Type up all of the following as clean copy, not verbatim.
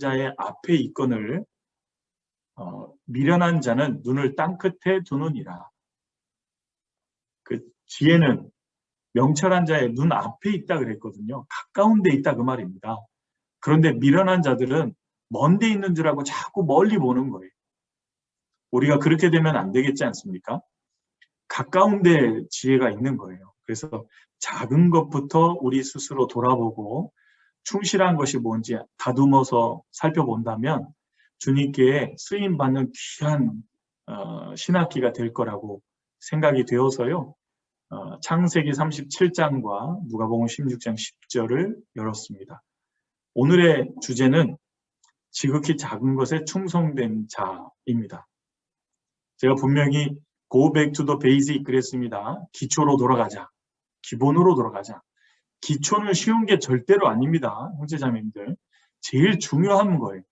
자의 앞에 있거늘 미련한 자는 눈을 땅 끝에 두느니라. 그 지혜는 명철한 자의 눈 앞에 있다 그랬거든요. 가까운 데 있다 그 말입니다. 그런데 미련한 자들은 먼 데 있는 줄 알고 자꾸 멀리 보는 거예요. 우리가 그렇게 되면 안 되겠지 않습니까? 가까운 데 지혜가 있는 거예요. 그래서 작은 것부터 우리 스스로 돌아보고 충실한 것이 뭔지 다듬어서 살펴본다면 주님께 쓰임받는 귀한 신학기가 될 거라고 생각이 되어서요. 창세기 37장과 누가복음 16장 10절을 열었습니다. 오늘의 주제는 지극히 작은 것에 충성된 자입니다. 제가 분명히 Go back to the basic 그랬습니다. 기초로 돌아가자. 기본으로 돌아가자. 기초는 쉬운 게 절대로 아닙니다. 형제자매님들. 제일 중요한 거예요.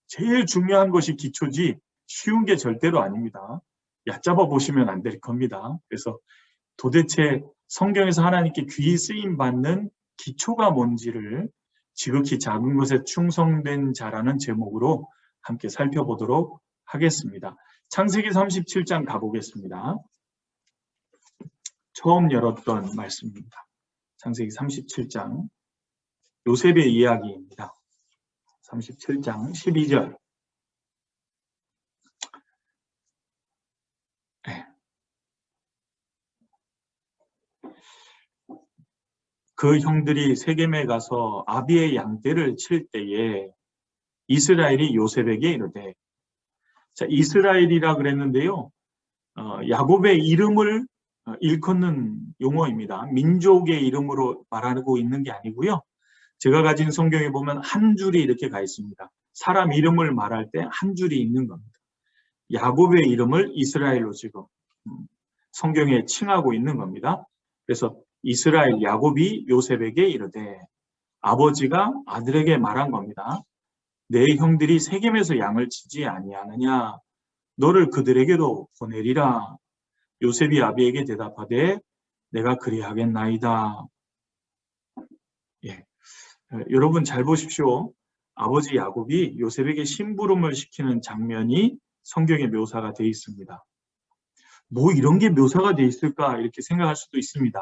제일 중요한 것이 기초지 쉬운 게 절대로 아닙니다. 얕잡아 보시면 안 될 겁니다. 그래서 도대체 성경에서 하나님께 귀히 쓰임받는 기초가 뭔지를 지극히 작은 것에 충성된 자라는 제목으로 함께 살펴보도록 하겠습니다. 창세기 37장 가보겠습니다. 처음 열었던 말씀입니다. 창세기 37장 요셉의 이야기입니다. 37장 12절. 그 형들이 세겜에 가서 아비의 양떼를 칠 때에 이스라엘이 요셉에게 이르되, 자, 이스라엘이라 그랬는데요. 야곱의 이름을 일컫는 용어입니다. 민족의 이름으로 말하고 있는 게 아니고요. 제가 가진 성경에 보면 한 줄이 이렇게 가 있습니다. 사람 이름을 말할 때 한 줄이 있는 겁니다. 야곱의 이름을 이스라엘로 지금 성경에 칭하고 있는 겁니다. 그래서 이스라엘 야곱이 요셉에게 이르되, 아버지가 아들에게 말한 겁니다. 내 형들이 세겜에서 양을 치지 아니하느냐? 너를 그들에게로 보내리라. 요셉이 아비에게 대답하되, 내가 그리하겠나이다. 예. 여러분 잘 보십시오. 아버지 야곱이 요셉에게 심부름을 시키는 장면이 성경에 묘사가 되어 있습니다. 뭐 이런 게 묘사가 되어 있을까 이렇게 생각할 수도 있습니다.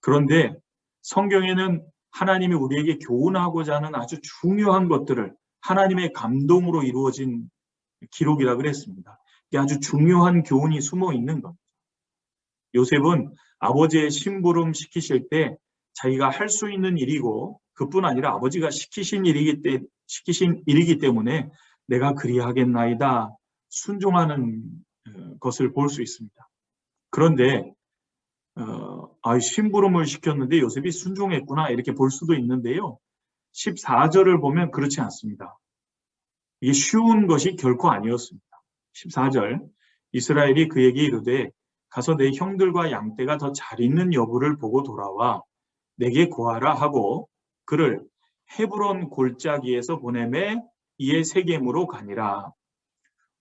그런데 성경에는 하나님이 우리에게 교훈하고자 하는 아주 중요한 것들을 하나님의 감동으로 이루어진 기록이라 그랬습니다. 이게 아주 중요한 교훈이 숨어 있는 겁니다. 요셉은 아버지의 심부름 시키실 때 자기가 할 수 있는 일이고 그뿐 아니라 아버지가 시키신 일이기 때문에 내가 그리하겠나이다 순종하는 것을 볼 수 있습니다. 그런데 심부름을 시켰는데 요셉이 순종했구나 이렇게 볼 수도 있는데요. 14절을 보면 그렇지 않습니다. 이게 쉬운 것이 결코 아니었습니다. 14절 이스라엘이 그에게 이르되 가서 내 형들과 양떼가 더 잘 있는 여부를 보고 돌아와 내게 고하라 하고 그를 헤브론 골짜기에서 보내매 이에 세겜으로 가니라.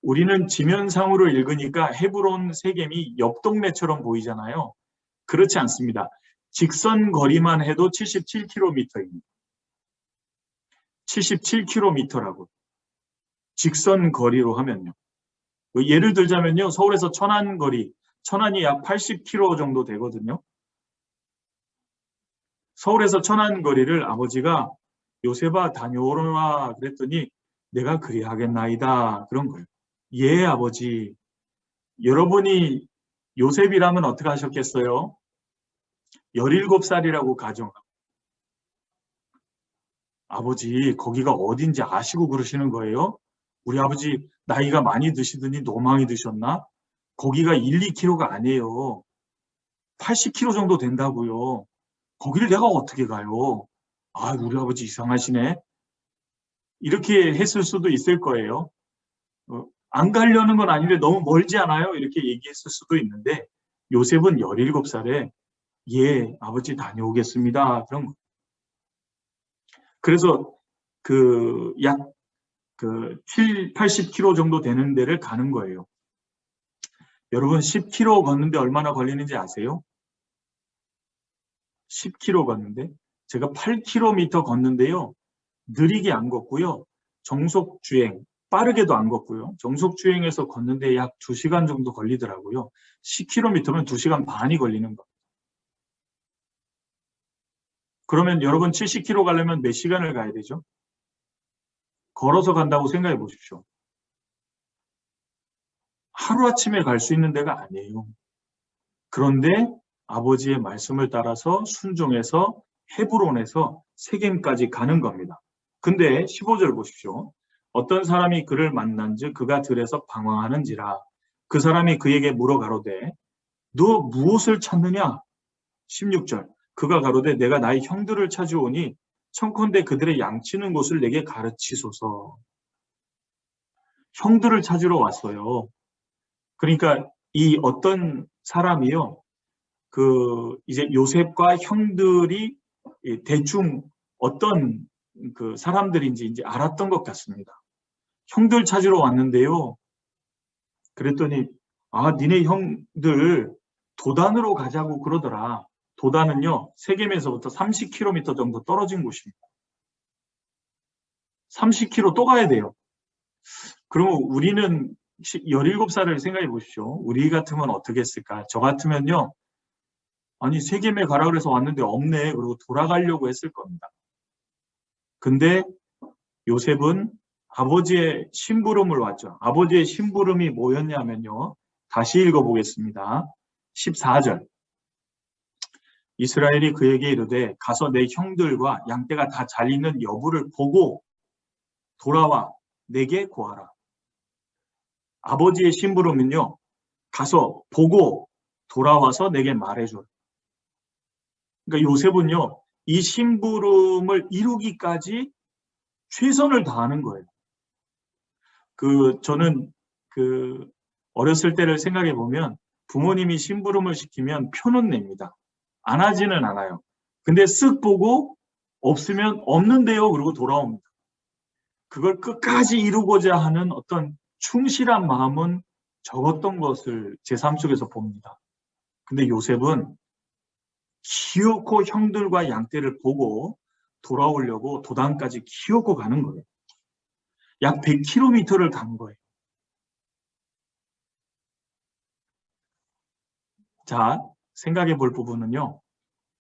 우리는 지면상으로 읽으니까 헤브론 세겜이 옆 동네처럼 보이잖아요. 그렇지 않습니다. 직선 거리만 해도 77km입니다. 77km라고. 직선 거리로 하면요. 예를 들자면요. 서울에서 천안 거리, 천안이 약 80km 정도 되거든요. 서울에서 천안 거리를 아버지가 요셉아 다녀오라 그랬더니 내가 그리하겠나이다 그런 거예요. 예 아버지. 여러분이 요셉이라면 어떻게 하셨겠어요? 17살이라고 가정합니다. 아버지 거기가 어딘지 아시고 그러시는 거예요? 우리 아버지 나이가 많이 드시더니 노망이 드셨나? 거기가 1, 2km가 아니에요. 80km 정도 된다고요. 거기를 내가 어떻게 가요? 아, 우리 아버지 이상하시네. 이렇게 했을 수도 있을 거예요. 안 가려는 건 아닌데 너무 멀지 않아요? 이렇게 얘기했을 수도 있는데 요셉은 17살에 예, 아버지 다녀오겠습니다. 그런 거. 그래서 약 80km 정도 되는 데를 가는 거예요. 여러분 10km 걷는데 얼마나 걸리는지 아세요? 10km 걷는데 제가 8km 걷는데요. 느리게 안 걷고요. 정속주행, 빠르게도 안 걷고요. 정속주행에서 걷는데 약 2시간 정도 걸리더라고요. 10km면 2시간 반이 걸리는 거. 그러면 여러분 70km 가려면 몇 시간을 가야 되죠? 걸어서 간다고 생각해 보십시오. 하루아침에 갈 수 있는 데가 아니에요. 그런데 아버지의 말씀을 따라서 순종해서 헤브론에서 세겜까지 가는 겁니다. 근데 15절 보십시오. 어떤 사람이 그를 만난즉 그가 들에서 방황하는지라 그 사람이 그에게 물어 가로되 너 무엇을 찾느냐? 16절 그가 가로되 내가 나의 형들을 찾으오니 청컨대 그들의 양치는 곳을 내게 가르치소서. 형들을 찾으러 왔어요. 그러니까 이 어떤 사람이요. 이제 요셉과 형들이 대충 어떤 그 사람들인지 이제 알았던 것 같습니다. 형들 찾으러 왔는데요. 그랬더니 니네 형들 도단으로 가자고 그러더라. 도단은요. 세겜에서부터 30km 정도 떨어진 곳입니다. 30km 또 가야 돼요. 그러면 우리는 17살을 생각해 보십시오. 우리 같으면 어떻게 했을까? 저 같으면요. 아니 세겜에 가라 그래서 왔는데 없네. 그리고 돌아가려고 했을 겁니다. 근데 요셉은 아버지의 심부름을 왔죠. 아버지의 심부름이 뭐였냐면요. 다시 읽어보겠습니다. 14절 이스라엘이 그에게 이르되 가서 내 형들과 양떼가 다 잘 있는 여부를 보고 돌아와 내게 구하라. 아버지의 심부름은요. 가서 보고 돌아와서 내게 말해줘. 그러니까 요셉은요. 이 심부름을 이루기까지 최선을 다하는 거예요. 저는 어렸을 때를 생각해 보면 부모님이 심부름을 시키면 표는 냅니다. 안 하지는 않아요. 근데 쓱 보고 없으면 없는데요. 그러고 돌아옵니다. 그걸 끝까지 이루고자 하는 어떤 충실한 마음은 적었던 것을 제 삶 속에서 봅니다. 근데 요셉은 기어코 형들과 양떼를 보고 돌아오려고 도단까지 기어코 가는 거예요. 약 100km를 간 거예요. 자, 생각해 볼 부분은요.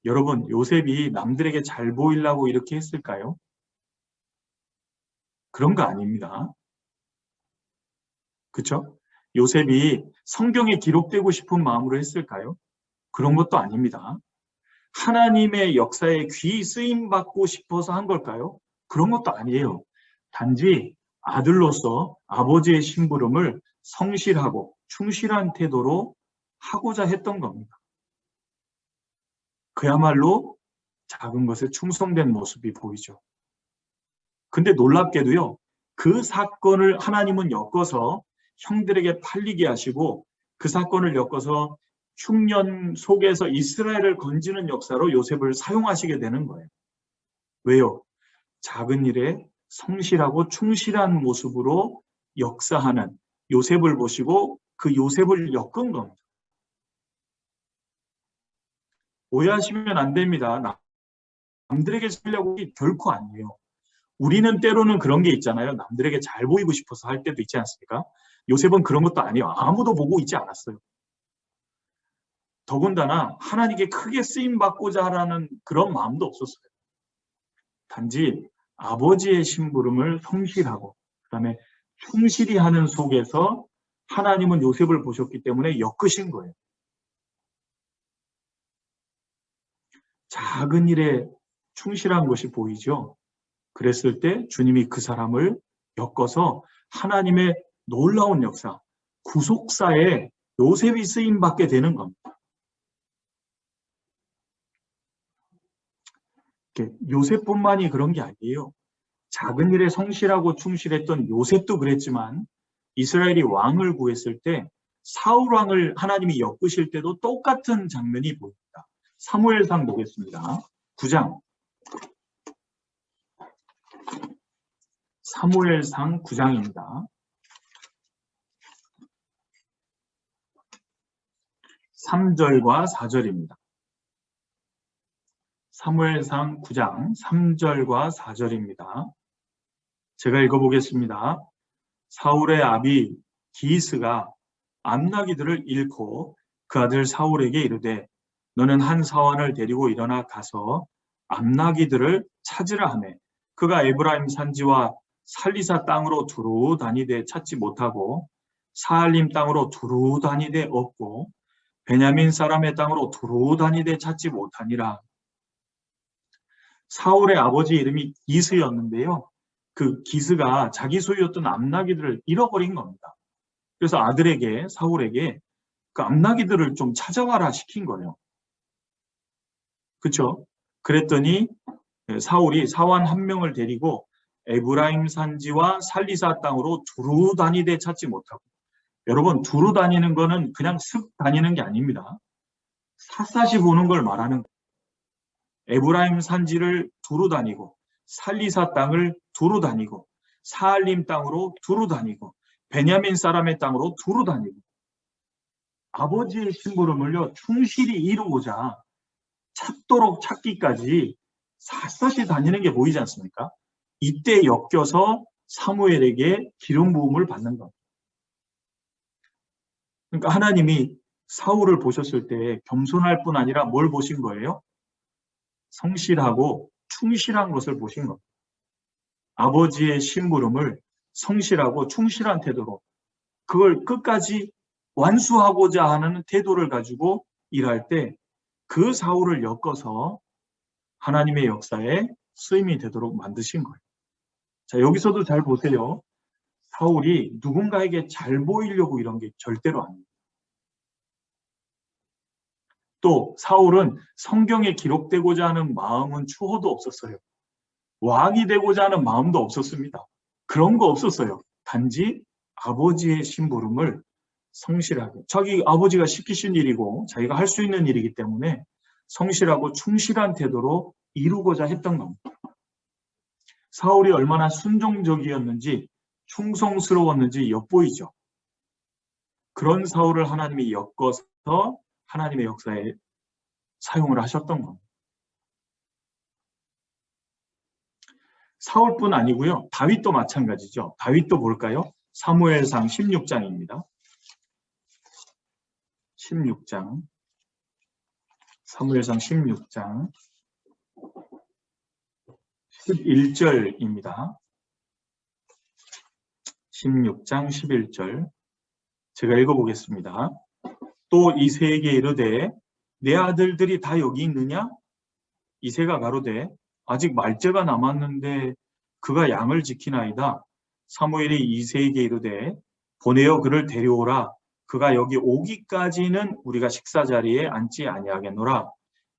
여러분, 요셉이 남들에게 잘 보이려고 이렇게 했을까요? 그런 거 아닙니다. 그렇죠? 요셉이 성경에 기록되고 싶은 마음으로 했을까요? 그런 것도 아닙니다. 하나님의 역사에 귀 쓰임 받고 싶어서 한 걸까요? 그런 것도 아니에요. 단지 아들로서 아버지의 심부름을 성실하고 충실한 태도로 하고자 했던 겁니다. 그야말로 작은 것에 충성된 모습이 보이죠. 근데 놀랍게도요. 그 사건을 하나님은 엮어서 형들에게 팔리게 하시고 그 사건을 엮어서 흉년 속에서 이스라엘을 건지는 역사로 요셉을 사용하시게 되는 거예요. 왜요? 작은 일에 성실하고 충실한 모습으로 역사하는 요셉을 보시고 그 요셉을 엮은 겁니다. 오해하시면 안 됩니다. 남들에게 살려고 결코 아니에요. 우리는 때로는 그런 게 있잖아요. 남들에게 잘 보이고 싶어서 할 때도 있지 않습니까? 요셉은 그런 것도 아니에요. 아무도 보고 있지 않았어요. 더군다나 하나님께 크게 쓰임받고자 하라는 그런 마음도 없었어요. 단지 아버지의 심부름을 성실하고 그다음에 충실히 하는 속에서 하나님은 요셉을 보셨기 때문에 엮으신 거예요. 작은 일에 충실한 것이 보이죠. 그랬을 때 주님이 그 사람을 엮어서 하나님의 놀라운 역사, 구속사에 요셉이 쓰임받게 되는 겁니다. 요셉뿐만이 그런 게 아니에요. 작은 일에 성실하고 충실했던 요셉도 그랬지만 이스라엘이 왕을 구했을 때 사울 왕을 하나님이 엮으실 때도 똑같은 장면이 보입니다. 사무엘상 보겠습니다. 9장. 사무엘상 9장입니다. 3절과 4절입니다. 사무엘상 9장 3절과 4절입니다. 제가 읽어보겠습니다. 사울의 아비 기스가 암나기들을 잃고 그 아들 사울에게 이르되 너는 한 사원을 데리고 일어나 가서 암나기들을 찾으라 하매 그가 에브라임 산지와 살리사 땅으로 두루 다니되 찾지 못하고 사알림 땅으로 두루 다니되 없고 베냐민 사람의 땅으로 두루 다니되 찾지 못하니라. 사울의 아버지 이름이 기스였는데요. 그 기스가 자기 소유였던 암나기들을 잃어버린 겁니다. 그래서 아들에게 사울에게 그 암나기들을 좀 찾아와라 시킨 거예요. 그렇죠? 그랬더니 사울이 사원 한 명을 데리고 에브라임 산지와 살리사 땅으로 두루 다니되 찾지 못하고, 여러분 두루 다니는 거는 그냥 슥 다니는 게 아닙니다. 샅샅이 보는 걸 말하는 거예요. 에브라임 산지를 두루 다니고 살리사 땅을 두루 다니고 사알림 땅으로 두루 다니고 베냐민 사람의 땅으로 두루 다니고 아버지의 심부름을요 충실히 이루고자 찾도록 찾기까지 샅샅이 다니는 게 보이지 않습니까? 이때 엮여서 사무엘에게 기름 부음을 받는 겁니다. 그러니까 하나님이 사울을 보셨을 때 겸손할 뿐 아니라 뭘 보신 거예요? 성실하고 충실한 것을 보신 겁니다. 아버지의 심부름을 성실하고 충실한 태도로 그걸 끝까지 완수하고자 하는 태도를 가지고 일할 때 그 사울을 엮어서 하나님의 역사에 쓰임이 되도록 만드신 거예요. 자, 여기서도 잘 보세요. 사울이 누군가에게 잘 보이려고 이런 게 절대로 아닙니다. 또 사울은 성경에 기록되고자 하는 마음은 추호도 없었어요. 왕이 되고자 하는 마음도 없었습니다. 그런 거 없었어요. 단지 아버지의 심부름을 성실하게, 자기 아버지가 시키신 일이고 자기가 할 수 있는 일이기 때문에 성실하고 충실한 태도로 이루고자 했던 겁니다. 사울이 얼마나 순종적이었는지 충성스러웠는지 엿보이죠. 그런 사울을 하나님이 엮어서 하나님의 역사에 사용을 하셨던 겁니다. 사울뿐 아니고요. 다윗도 마찬가지죠. 다윗도 볼까요? 사무엘상 16장입니다. 16장. 사무엘상 16장 11절입니다. 16장 11절. 제가 읽어보겠습니다. 또 이새에게 이르되 내 아들들이 다 여기 있느냐? 이새가 가로되 아직 말째가 남았는데 그가 양을 지키나이다. 사무엘이 이새에게 이르되 보내어 그를 데려오라. 그가 여기 오기까지는 우리가 식사 자리에 앉지 아니하겠노라.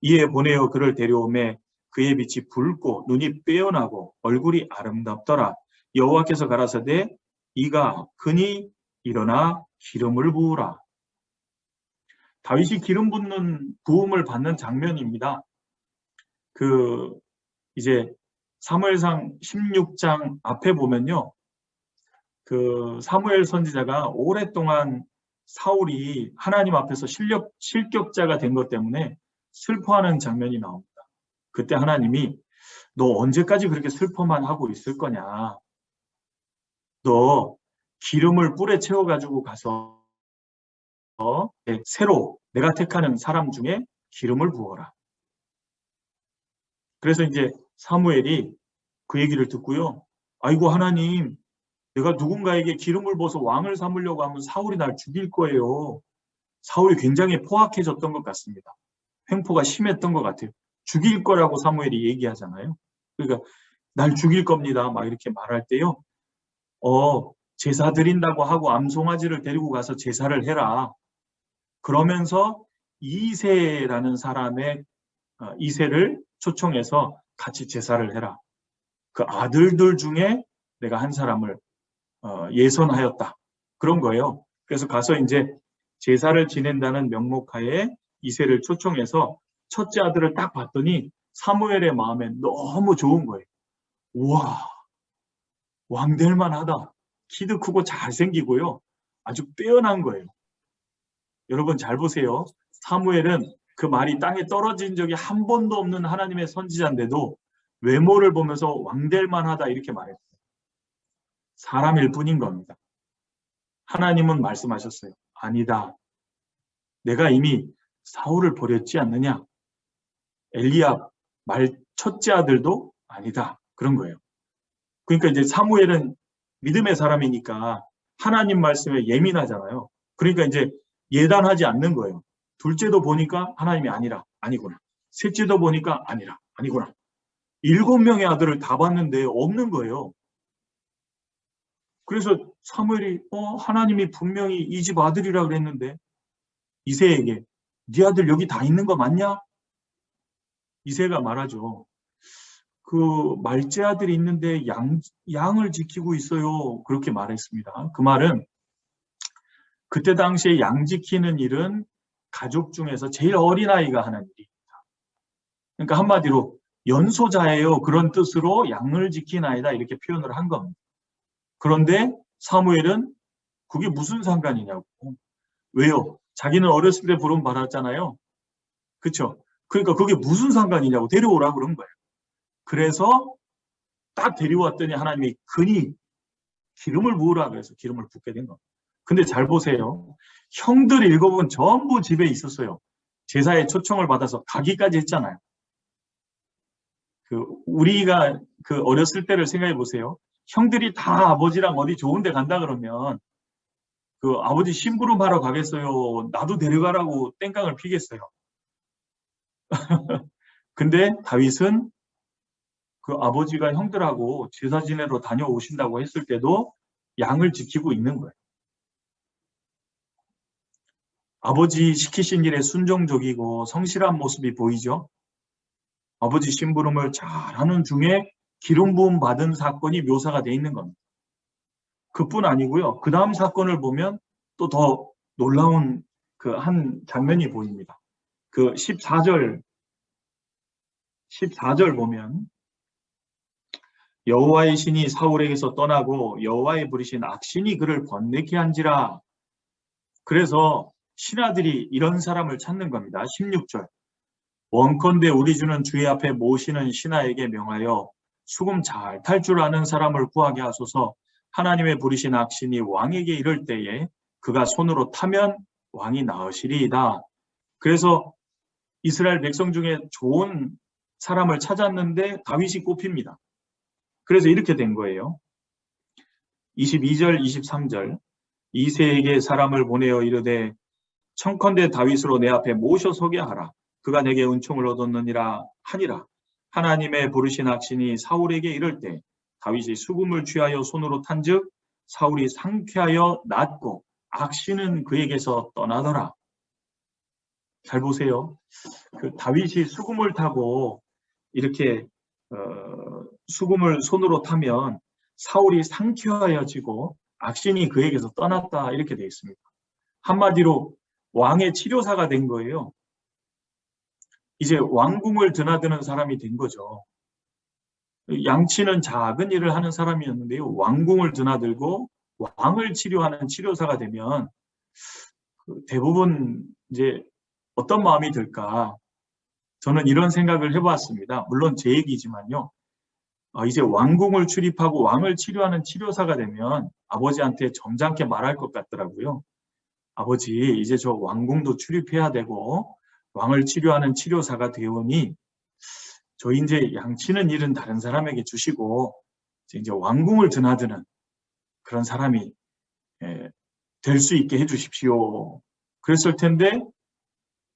이에 보내어 그를 데려오매 그의 빛이 붉고 눈이 빼어나고 얼굴이 아름답더라. 여호와께서 가라사대 이가 그니 일어나 기름을 부으라. 다윗이 기름 붓는 부음을 받는 장면입니다. 이제 사무엘상 16장 앞에 보면요. 사무엘 선지자가 오랫동안 사울이 하나님 앞에서 실격자가 된 것 때문에 슬퍼하는 장면이 나옵니다. 그때 하나님이 너 언제까지 그렇게 슬퍼만 하고 있을 거냐. 너 기름을 뿔에 채워가지고 가서 새로 내가 택하는 사람 중에 기름을 부어라. 그래서 이제 사무엘이 그 얘기를 듣고요. 아이고 하나님, 내가 누군가에게 기름을 부어서 왕을 삼으려고 하면 사울이 날 죽일 거예요. 사울이 굉장히 포악해졌던 것 같습니다. 횡포가 심했던 것 같아요. 죽일 거라고 사무엘이 얘기하잖아요. 그러니까 날 죽일 겁니다. 막 이렇게 말할 때요. 제사 드린다고 하고 암송아지를 데리고 가서 제사를 해라. 그러면서 이새라는 사람의 이새를 초청해서 같이 제사를 해라. 그 아들들 중에 내가 한 사람을 예선하였다. 그런 거예요. 그래서 가서 이제 제사를 지낸다는 명목하에 이새를 초청해서 첫째 아들을 딱 봤더니 사무엘의 마음에 너무 좋은 거예요. 우와, 왕 될 만하다. 키도 크고 잘생기고요. 아주 빼어난 거예요. 여러분 잘 보세요. 사무엘은 그 말이 땅에 떨어진 적이 한 번도 없는 하나님의 선지자인데도 외모를 보면서 왕 될 만하다 이렇게 말했어요. 사람일 뿐인 겁니다. 하나님은 말씀하셨어요. 아니다. 내가 이미 사울을 버렸지 않느냐. 엘리압 첫째 아들도 아니다. 그런 거예요. 그러니까 이제 사무엘은 믿음의 사람이니까 하나님 말씀에 예민하잖아요. 그러니까 이제 예단하지 않는 거예요. 둘째도 보니까 하나님이 아니구나. 셋째도 보니까 아니구나. 7명의 아들을 다 봤는데 없는 거예요. 그래서 사무엘이 하나님이 분명히 이 집 아들이라 그랬는데 이새에게 네 아들 여기 다 있는 거 맞냐? 이새가 말하죠. 그 말째 아들이 있는데 양을 지키고 있어요. 그렇게 말했습니다. 그 말은 그때 당시에 양 지키는 일은 가족 중에서 제일 어린아이가 하는 일입니다. 그러니까 한마디로 연소자예요. 그런 뜻으로 양을 지킨 아이다 이렇게 표현을 한 겁니다. 그런데 사무엘은 그게 무슨 상관이냐고. 왜요? 자기는 어렸을 때 부름 받았잖아요. 그렇죠? 그러니까 그게 무슨 상관이냐고 데려오라고 그런 거예요. 그래서 딱 데려왔더니 하나님이 근히 기름을 부으라 그래서 기름을 붓게 된 겁니다. 근데 잘 보세요. 형들 7은 전부 집에 있었어요. 제사에 초청을 받아서 가기까지 했잖아요. 우리가 어렸을 때를 생각해 보세요. 형들이 다 아버지랑 어디 좋은 데 간다 그러면 아버지 심부름하러 가겠어요. 나도 데려가라고 땡깡을 피겠어요. 근데 다윗은 그 아버지가 형들하고 제사 지내러 다녀오신다고 했을 때도 양을 지키고 있는 거예요. 아버지 시키신 일에 순종적이고 성실한 모습이 보이죠. 아버지 심부름을 잘하는 중에 기름 부음 받은 사건이 묘사가 돼 있는 겁니다. 그뿐 아니고요. 그 다음 사건을 보면 또 더 놀라운 한 장면이 보입니다. 14절 보면 여호와의 신이 사울에게서 떠나고 여호와의 부르신 악신이 그를 번뇌케 한지라. 그래서 신하들이 이런 사람을 찾는 겁니다. 16절. 원컨대 우리 주는 주의 앞에 모시는 신하에게 명하여 수금 잘 탈 줄 아는 사람을 구하게 하소서. 하나님의 부르신 악신이 왕에게 이를 때에 그가 손으로 타면 왕이 나으시리이다. 그래서 이스라엘 백성 중에 좋은 사람을 찾았는데 다윗이 꼽힙니다. 그래서 이렇게 된 거예요. 22절, 23절. 이새에게 사람을 보내어 이르되 청컨대 다윗으로 내 앞에 모셔 서게 하라. 그가 내게 은총을 얻었느니라 하니라. 하나님의 부르신 악신이 사울에게 이를 때 다윗이 수금을 취하여 손으로 탄즉 사울이 상쾌하여 낫고 악신은 그에게서 떠나더라. 잘 보세요. 다윗이 수금을 타고 이렇게 수금을 손으로 타면 사울이 상쾌하여지고 악신이 그에게서 떠났다 이렇게 되어 있습니다. 한마디로 왕의 치료사가 된 거예요. 이제 왕궁을 드나드는 사람이 된 거죠. 양치는 작은 일을 하는 사람이었는데요. 왕궁을 드나들고 왕을 치료하는 치료사가 되면 대부분 이제 어떤 마음이 들까? 저는 이런 생각을 해봤습니다. 물론 제 얘기지만요. 이제 왕궁을 출입하고 왕을 치료하는 치료사가 되면 아버지한테 점잖게 말할 것 같더라고요. 아버지, 이제 저 왕궁도 출입해야 되고 왕을 치료하는 치료사가 되오니 저 이제 양치는 일은 다른 사람에게 주시고 이제 왕궁을 드나드는 그런 사람이 될 수 있게 해주십시오. 그랬을 텐데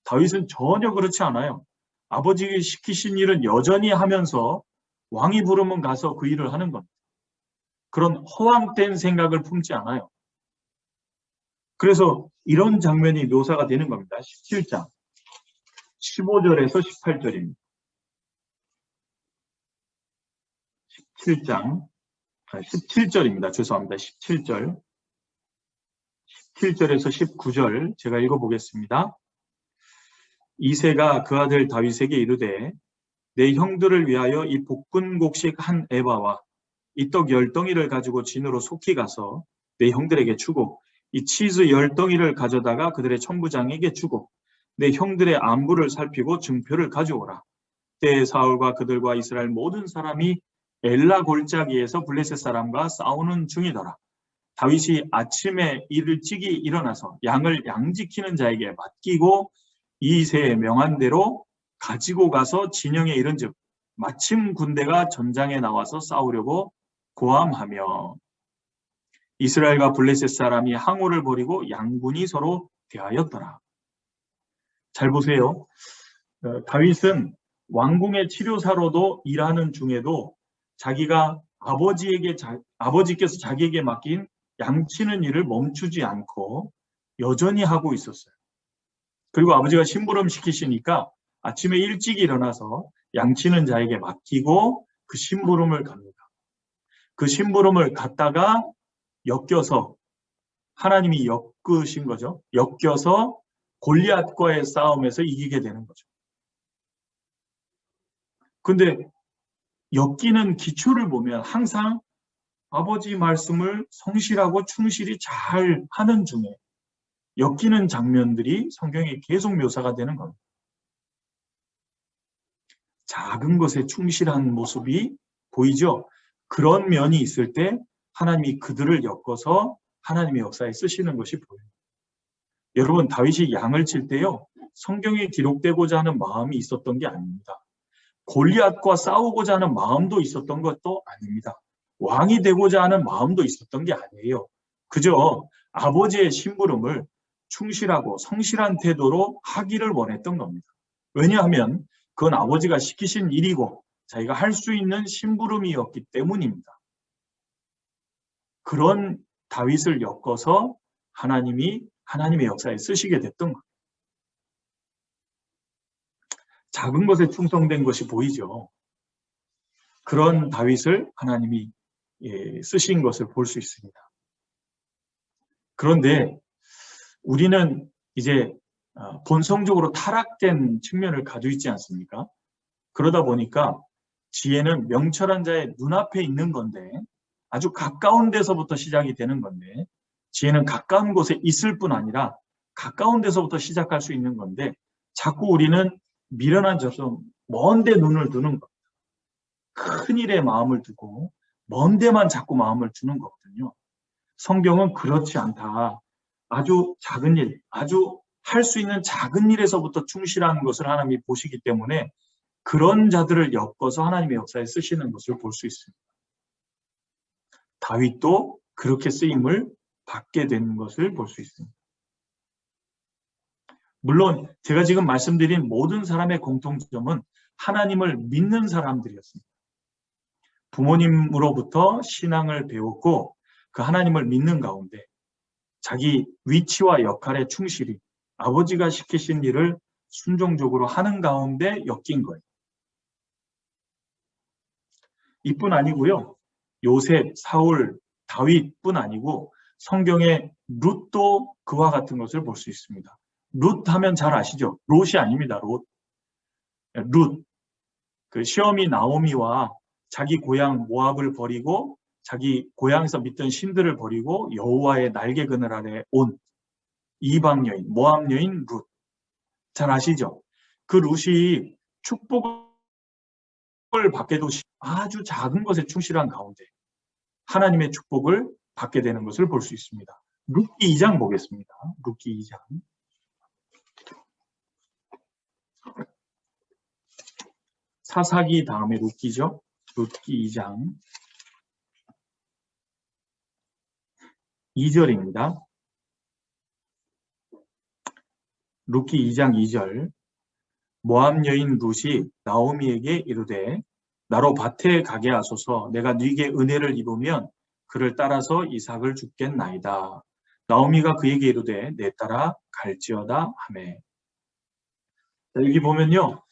다윗은 전혀 그렇지 않아요. 아버지가 시키신 일은 여전히 하면서 왕이 부르면 가서 그 일을 하는 겁니다. 그런 허황된 생각을 품지 않아요. 그래서 이런 장면이 묘사가 되는 겁니다. 17장 15절에서 18절입니다. 17절입니다. 죄송합니다. 17절 17절에서 19절 제가 읽어보겠습니다. 이새가 그 아들 다윗에게 이르되 내 형들을 위하여 이 볶은곡식 한 에바와 이 떡 10덩이를 가지고 진으로 속히 가서 내 형들에게 주고 이 치즈 10덩이를 가져다가 그들의 천부장에게 주고 내 형들의 안부를 살피고 증표를 가져오라. 때에 사울과 그들과 이스라엘 모든 사람이 엘라 골짜기에서 블레셋 사람과 싸우는 중이더라. 다윗이 아침에 일찍이 일어나서 양을 양지키는 자에게 맡기고 이새에 명한 대로 가지고 가서 진영에 이른즉 마침 군대가 전장에 나와서 싸우려고 고함하며 이스라엘과 블레셋 사람이 항오를 벌이고 양군이 서로 대하였더라. 잘 보세요. 다윗은 왕궁의 치료사로도 일하는 중에도 자기가 아버지께서 자기에게 맡긴 양치는 일을 멈추지 않고 여전히 하고 있었어요. 그리고 아버지가 심부름 시키시니까 아침에 일찍 일어나서 양치는 자에게 맡기고 그 심부름을 갑니다. 그 심부름을 갔다가 엮여서 하나님이 엮으신 거죠. 엮여서 골리앗과의 싸움에서 이기게 되는 거죠. 근데 엮이는 기초를 보면 항상 아버지 말씀을 성실하고 충실히 잘 하는 중에 엮이는 장면들이 성경에 계속 묘사가 되는 겁니다. 작은 것에 충실한 모습이 보이죠? 그런 면이 있을 때 하나님이 그들을 엮어서 하나님의 역사에 쓰시는 것이 보여요. 여러분, 다윗이 양을 칠 때요, 성경에 기록되고자 하는 마음이 있었던 게 아닙니다. 골리앗과 싸우고자 하는 마음도 있었던 것도 아닙니다. 왕이 되고자 하는 마음도 있었던 게 아니에요. 그저 아버지의 심부름을 충실하고 성실한 태도로 하기를 원했던 겁니다. 왜냐하면 그건 아버지가 시키신 일이고 자기가 할 수 있는 심부름이었기 때문입니다. 그런 다윗을 엮어서 하나님이 하나님의 역사에 쓰시게 됐던 거예요. 작은 것에 충성된 것이 보이죠. 그런 다윗을 하나님이 쓰신 것을 볼 수 있습니다. 그런데 우리는 이제 본성적으로 타락된 측면을 가지고 있지 않습니까? 그러다 보니까 지혜는 명철한 자의 눈앞에 있는 건데 아주 가까운 데서부터 시작이 되는 건데 지혜는 가까운 곳에 있을 뿐 아니라 가까운 데서부터 시작할 수 있는 건데 자꾸 우리는 미련한져서 먼 데 눈을 두는 겁니다. 큰 일에 마음을 두고 먼 데만 자꾸 마음을 두는 거거든요. 성경은 그렇지 않다. 아주 작은 일, 아주 할 수 있는 작은 일에서부터 충실한 것을 하나님이 보시기 때문에 그런 자들을 엮어서 하나님의 역사에 쓰시는 것을 볼 수 있습니다. 다윗도 그렇게 쓰임을 받게 된 것을 볼 수 있습니다. 물론 제가 지금 말씀드린 모든 사람의 공통점은 하나님을 믿는 사람들이었습니다. 부모님으로부터 신앙을 배웠고 그 하나님을 믿는 가운데 자기 위치와 역할에 충실히 아버지가 시키신 일을 순종적으로 하는 가운데 엮인 거예요. 이뿐 아니고요. 요셉, 사울, 다윗뿐 아니고 성경의 룻도 그와 같은 것을 볼 수 있습니다. 룻 하면 잘 아시죠? 롯이 아닙니다. 룻. 그 시어미 나오미와 자기 고향 모압을 버리고 자기 고향에서 믿던 신들을 버리고 여호와의 날개 그늘 아래 온 이방 여인, 모압 여인 룻. 잘 아시죠? 그 룻이 축복을 받게도 아주 작은 것에 충실한 가운데 하나님의 축복을 받게 되는 것을 볼 수 있습니다. 룻기 2장 보겠습니다. 룻기 2장. 사사기 다음에 룻기죠. 룻기 2장 2절입니다. 룻기 2장 2절. 모압 여인 룻이 나오미에게 이르되 나로 밭에 가게 하소서. 내가 네게 은혜를 입으면 그를 따라서 이삭을 줍겠나이다. 나오미가 그에게 이르되 내 따라 갈지어다 하매. 여기 보면요.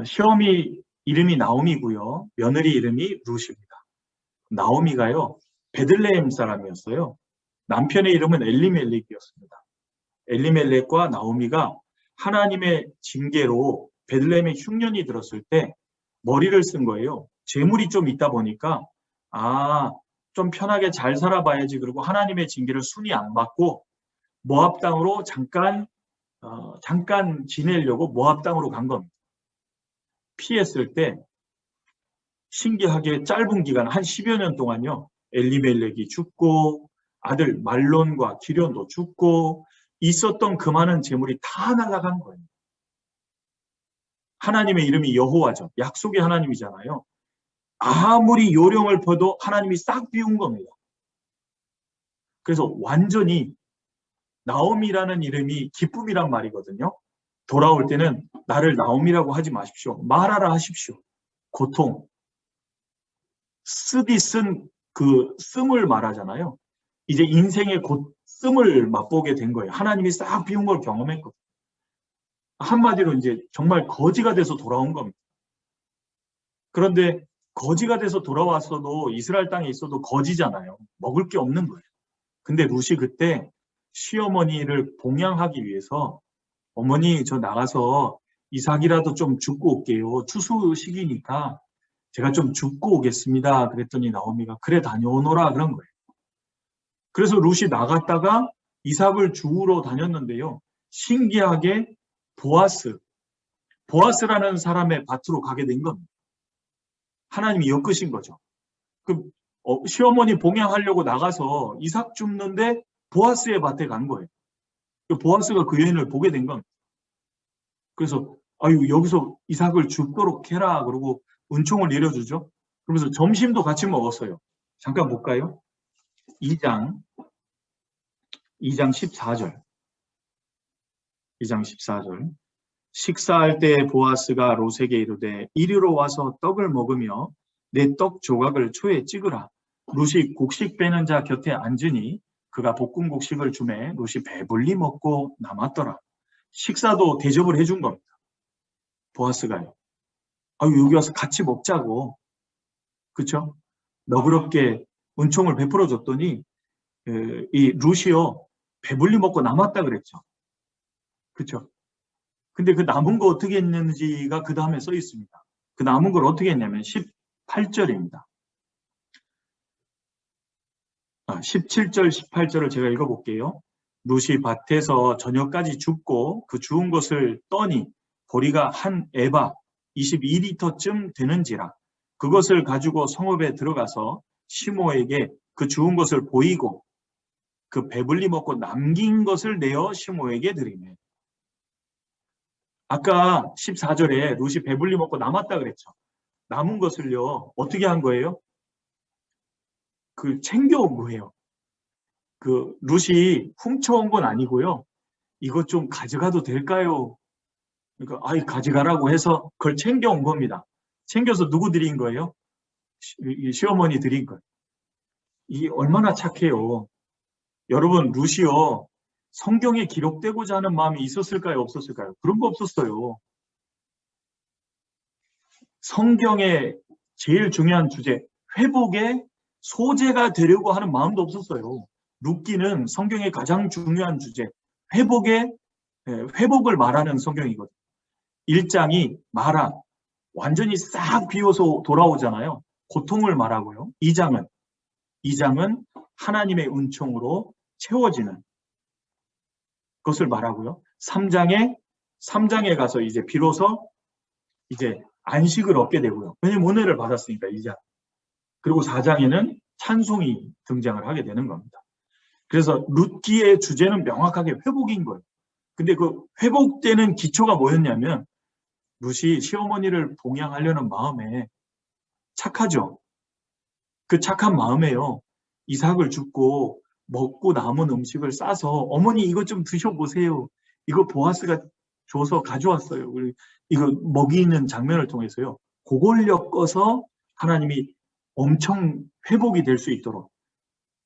시어미 이름이 나오미고요. 며느리 이름이 룻입니다. 나오미가요. 베들레헴 사람이었어요. 남편의 이름은 엘리멜렉이었습니다. 엘리멜렉과 나오미가 하나님의 징계로 베들레헴에 흉년이 들었을 때 머리를 쓴 거예요. 재물이 좀 있다 보니까 좀 편하게 잘 살아봐야지. 그리고 하나님의 징계를 순위 안 받고 모압 땅으로 잠깐 지내려고 모압 땅으로 간 겁니다. 피했을 때 신기하게 짧은 기간 한 10여 년 동안요. 엘리멜렉이 죽고 아들 말론과 기련도 죽고 있었던 그 많은 재물이 다 날아간 거예요. 하나님의 이름이 여호와죠. 약속의 하나님이잖아요. 아무리 요령을 펴도 하나님이 싹 비운 겁니다. 그래서 완전히 나옴이라는 이름이 기쁨이란 말이거든요. 돌아올 때는 나를 나옴이라고 하지 마십시오. 말하라 하십시오. 고통. 쓰디 쓴 그 씀을 말하잖아요. 이제 인생의 씀을 맛보게 된 거예요. 하나님이 싹 비운 걸 경험했거든요. 한마디로 이제 정말 거지가 돼서 돌아온 겁니다. 그런데 거지가 돼서 돌아왔어도 이스라엘 땅에 있어도 거지잖아요. 먹을 게 없는 거예요. 근데 룻이 그때 시어머니를 봉양하기 위해서 어머니 저 나가서 이삭이라도 좀 줍고 올게요. 추수 시기니까 제가 좀 줍고 오겠습니다. 그랬더니 나오미가 그래 다녀오너라 그런 거예요. 그래서 룻이 나갔다가 이삭을 주우러 다녔는데요. 신기하게 보아스라는 사람의 밭으로 가게 된 겁니다. 하나님이 엮으신 거죠. 그 시어머니 봉양하려고 나가서 이삭 줍는데 보아스의 밭에 간 거예요. 보아스가 그 여인을 보게 된 겁니다. 그래서 아유 여기서 이삭을 줍도록 해라 그러고 은총을 내려주죠. 그러면서 점심도 같이 먹었어요. 잠깐 볼까요? 2장 14절. 2장 14절. 식사할 때 보아스가 롯에게 이르되 이리로 와서 떡을 먹으며 내 떡 조각을 초에 찍으라. 롯이 곡식 빼는 자 곁에 앉으니 그가 볶은 곡식을 주매 롯이 배불리 먹고 남았더라. 식사도 대접을 해준 겁니다. 보아스가요. 아유 여기 와서 같이 먹자고. 그렇죠? 너그럽게 은총을 베풀어 줬더니 이 롯이요 배불리 먹고 남았다 그랬죠. 그렇죠? 근데 그 남은 거 어떻게 했는지가 그 다음에 써 있습니다. 그 남은 걸 어떻게 했냐면 18절입니다. 17절, 18절을 제가 읽어볼게요. 롯이 밭에서 저녁까지 줍고 그 주운 것을 떠니 보리가 한 에바 22리터쯤 되는지라 그것을 가지고 성읍에 들어가서 시모에게 그 주운 것을 보이고 그 배불리 먹고 남긴 것을 내어 시모에게 드리네. 아까 14절에 롯이 배불리 먹고 남았다 그랬죠. 남은 것을요 어떻게 한 거예요? 그 챙겨온 거예요. 그 롯이 훔쳐온 건 아니고요. 이것 좀 가져가도 될까요? 그러니까 아이 가져가라고 해서 그걸 챙겨온 겁니다. 챙겨서 누구 드린 거예요? 시어머니 드린 거예요. 이게 얼마나 착해요. 여러분 롯이요 성경에 기록되고자 하는 마음이 있었을까요? 없었을까요? 그런 거 없었어요. 성경의 제일 중요한 주제 회복의 소재가 되려고 하는 마음도 없었어요. 룻기는 성경의 가장 중요한 주제 회복을 말하는 성경이거든요. 1장이 말아 완전히 싹 비워서 돌아오잖아요. 고통을 말하고요. 2장은 하나님의 은총으로 채워지는 것을 말하고요. 3장에 가서 이제 비로소 이제 안식을 얻게 되고요. 왜냐면 은혜를 받았으니까 2장. 그리고 4장에는 찬송이 등장을 하게 되는 겁니다. 그래서 룻기의 주제는 명확하게 회복인 거예요. 근데 그 회복되는 기초가 뭐였냐면 룻이 시어머니를 봉양하려는 마음에 착하죠. 그 착한 마음에요. 이삭을 줍고 먹고 남은 음식을 싸서 어머니 이거 좀 드셔보세요. 이거 보아스가 줘서 가져왔어요. 이거 먹이는 장면을 통해서요. 그걸 엮어서 하나님이 엄청 회복이 될 수 있도록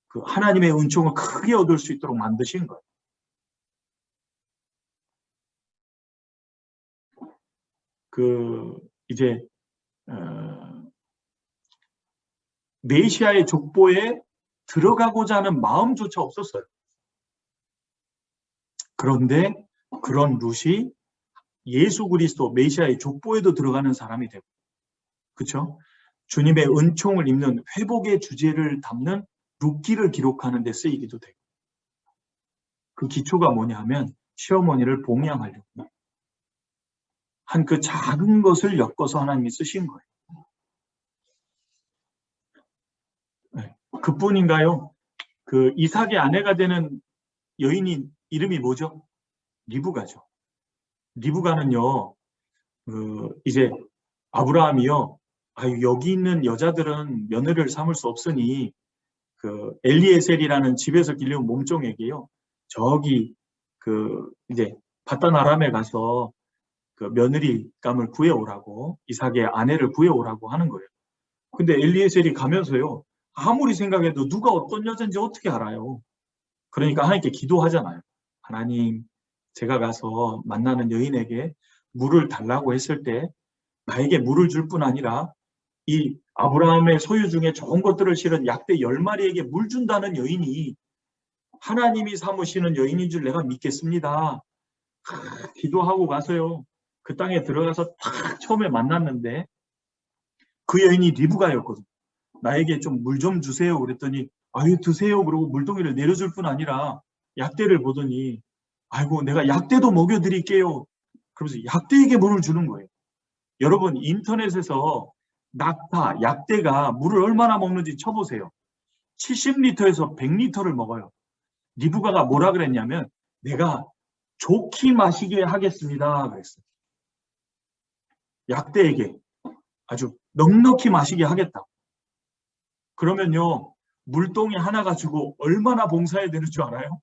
그 하나님의 은총을 크게 얻을 수 있도록 만드신 거예요. 이제 메시아의 족보에 들어가고자 하는 마음조차 없었어요. 그런데 그런 룻이 예수 그리스도 메시아의 족보에도 들어가는 사람이 되고, 그렇죠? 주님의 은총을 입는 회복의 주제를 담는 룻기를 기록하는 데 쓰이기도 되고, 그 기초가 뭐냐 하면 시어머니를 봉양하려고 한 그 작은 것을 엮어서 하나님이 쓰신 거예요. 그뿐인가요? 그 이삭의 아내가 되는 여인이 이름이 뭐죠? 리브가죠. 리브가는요, 이제 아브라함이요, 아유, 여기 있는 여자들은 며느리를 삼을 수 없으니 그 엘리에셀이라는 집에서 길러온 몸종에게요, 저기 이제 바단 아람에 가서 그 며느리감을 구해오라고, 이삭의 아내를 구해오라고 하는 거예요. 근데 엘리에셀이 가면서요, 아무리 생각해도 누가 어떤 여자인지 어떻게 알아요? 그러니까 하나님께 기도하잖아요. 하나님, 제가 가서 만나는 여인에게 물을 달라고 했을 때 나에게 물을 줄 뿐 아니라 이 아브라함의 소유 중에 좋은 것들을 실은 약대 10마리에게 물 준다는 여인이 하나님이 삼으시는 여인인 줄 내가 믿겠습니다. 기도하고 가서요, 그 땅에 들어가서 딱 처음에 만났는데 그 여인이 리브가였거든요. 나에게 좀 물 좀 주세요. 그랬더니 아유, 드세요. 그러고 물동이를 내려줄 뿐 아니라 약대를 보더니 아이고, 내가 약대도 먹여드릴게요. 그러면서 약대에게 물을 주는 거예요. 여러분, 인터넷에서 낙타, 약대가 물을 얼마나 먹는지 쳐보세요. 70리터에서 100리터를 먹어요. 리브가가 뭐라 그랬냐면 내가 좋게 마시게 하겠습니다 그랬어요. 약대에게 아주 넉넉히 마시게 하겠다. 그러면요, 물동이 하나 가지고 얼마나 봉사해야 되는 줄 알아요?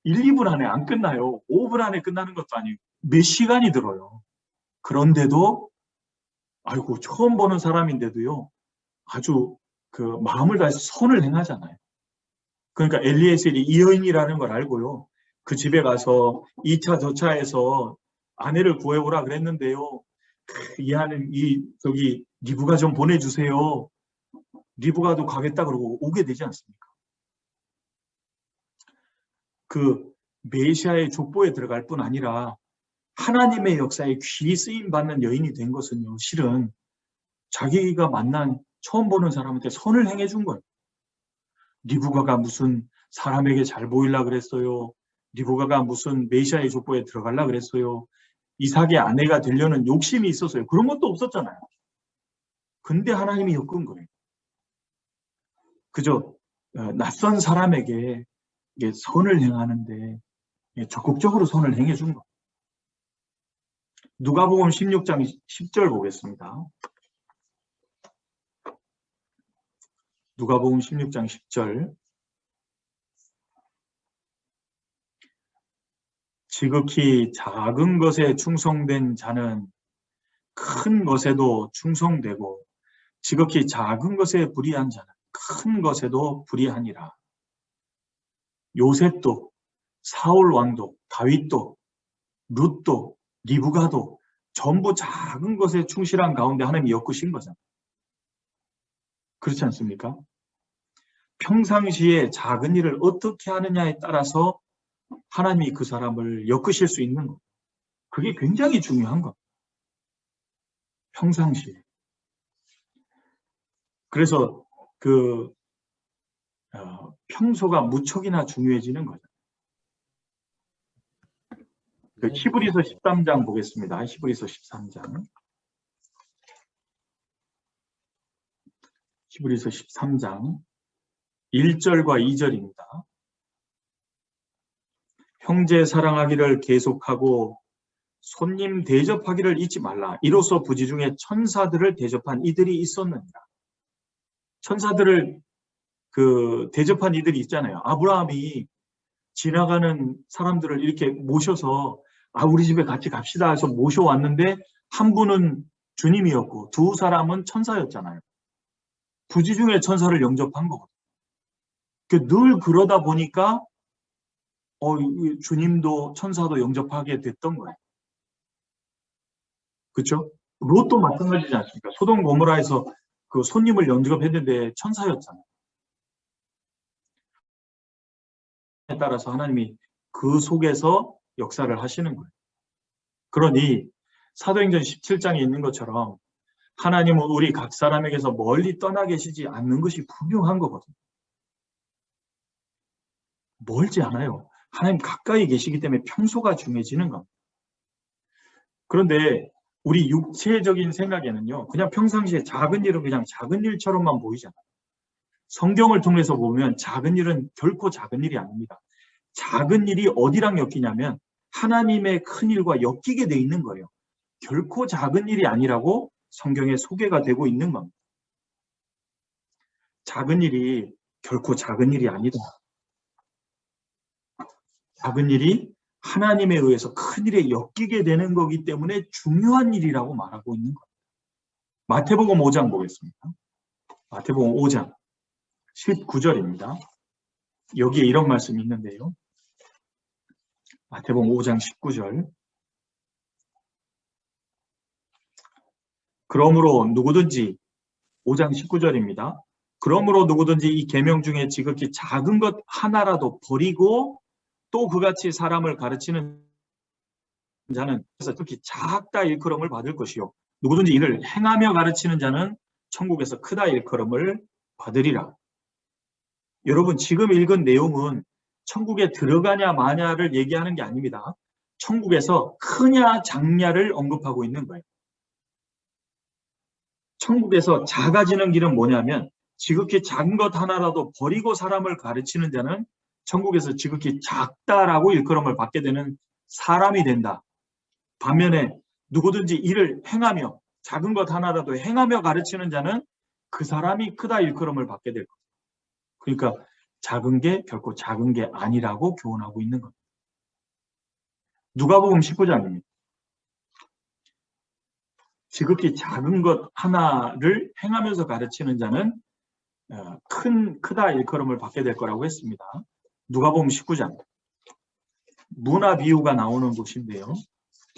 1, 2분 안에 안 끝나요. 5분 안에 끝나는 것도 아니고 몇 시간이 들어요. 그런데도 아이고, 처음 보는 사람인데도요, 아주 그 마음을 다해서 선을 행하잖아요. 그러니까 엘리에셀이 이 여인이라는 걸 알고요, 그 집에 가서 2차 저차해서 아내를 구해오라 그랬는데요, 저기 리브가 좀 보내주세요. 리브가도 가겠다 그러고 오게 되지 않습니까? 그 메시아의 족보에 들어갈 뿐 아니라 하나님의 역사에 귀 쓰임 받는 여인이 된 것은요, 실은 자기가 만난 처음 보는 사람한테 선을 행해 준 거예요. 리브가가 무슨 사람에게 잘 보이려 그랬어요. 리브가가 무슨 메시아의 족보에 들어가려 그랬어요. 이삭의 아내가 되려는 욕심이 있었어요. 그런 것도 없었잖아요. 근데 하나님이 엮은 거예요. 그저 낯선 사람에게 선을 행하는데 적극적으로 선을 행해 준 거. 누가복음 16장 10절 보겠습니다. 누가복음 16장 10절. 지극히 작은 것에 충성된 자는 큰 것에도 충성되고 지극히 작은 것에 불의한 자는 큰 것에도 불의하니라. 요셉도 사울 왕도 다윗도 룻도 리브가도 전부 작은 것에 충실한 가운데 하나님이 엮으신 거잖아요. 그렇지 않습니까? 평상시에 작은 일을 어떻게 하느냐에 따라서 하나님이 그 사람을 엮으실 수 있는 것. 그게 굉장히 중요한 것. 평상시에. 그래서 평소가 무척이나 중요해지는 거죠. 히브리서 13장 보겠습니다. 히브리서 13장. 히브리서 13장 1절과 2절입니다. 형제 사랑하기를 계속하고 손님 대접하기를 잊지 말라. 이로써 부지 중에 천사들을 대접한 이들이 있었느니라. 천사들을 대접한 이들이 있잖아요. 아브라함이 지나가는 사람들을 이렇게 모셔서 우리 집에 같이 갑시다 해서 모셔왔는데 한 분은 주님이었고 두 사람은 천사였잖아요. 부지 중에 천사를 영접한 거거든요. 늘 그러다 보니까 주님도 천사도 영접하게 됐던 거예요. 그렇죠? 롯도 마찬가지지 않습니까? 소돔 고모라에서 그 손님을 영접했는데 천사였잖아요. 따라서 하나님이 그 속에서 역사를 하시는 거예요. 그러니 사도행전 17장에 있는 것처럼 하나님은 우리 각 사람에게서 멀리 떠나 계시지 않는 것이 분명한 거거든요. 멀지 않아요. 하나님 가까이 계시기 때문에 평소가 중요해지는 겁니다. 그런데 우리 육체적인 생각에는요, 그냥 평상시에 작은 일은 그냥 작은 일처럼만 보이잖아요. 성경을 통해서 보면 작은 일은 결코 작은 일이 아닙니다. 작은 일이 어디랑 엮이냐면 하나님의 큰 일과 엮이게 돼 있는 거예요. 결코 작은 일이 아니라고 성경에 소개가 되고 있는 겁니다. 작은 일이 결코 작은 일이 아니다. 작은 일이 하나님에 의해서 큰 일에 엮이게 되는 거기 때문에 중요한 일이라고 말하고 있는 거예요. 마태복음 5장 보겠습니다. 마태복음 5장 19절입니다. 여기에 이런 말씀이 있는데요. 마태복음 5장 19절. 그러므로 누구든지 5장 19절입니다. 그러므로 누구든지 이 계명 중에 지극히 작은 것 하나라도 버리고 또 그같이 사람을 가르치는 자는 그래서 특히 작다 일컬음을 받을 것이요 누구든지 이를 행하며 가르치는 자는 천국에서 크다 일컬음을 받으리라. 여러분 지금 읽은 내용은 천국에 들어가냐 마냐를 얘기하는 게 아닙니다. 천국에서 크냐 작냐를 언급하고 있는 거예요. 천국에서 작아지는 길은 뭐냐면 지극히 작은 것 하나라도 버리고 사람을 가르치는 자는 천국에서 지극히 작다라고 일컬음을 받게 되는 사람이 된다. 반면에 누구든지 이를 행하며 작은 것 하나라도 행하며 가르치는 자는 그 사람이 크다 일컬음을 받게 될 거예요. 그러니까 작은 게 결코 작은 게 아니라고 교훈하고 있는 겁니다. 누가복음 19장입니다. 지극히 작은 것 하나를 행하면서 가르치는 자는 크다 일컬음을 받게 될 거라고 했습니다. 누가복음 19장. 문화 비유가 나오는 곳인데요.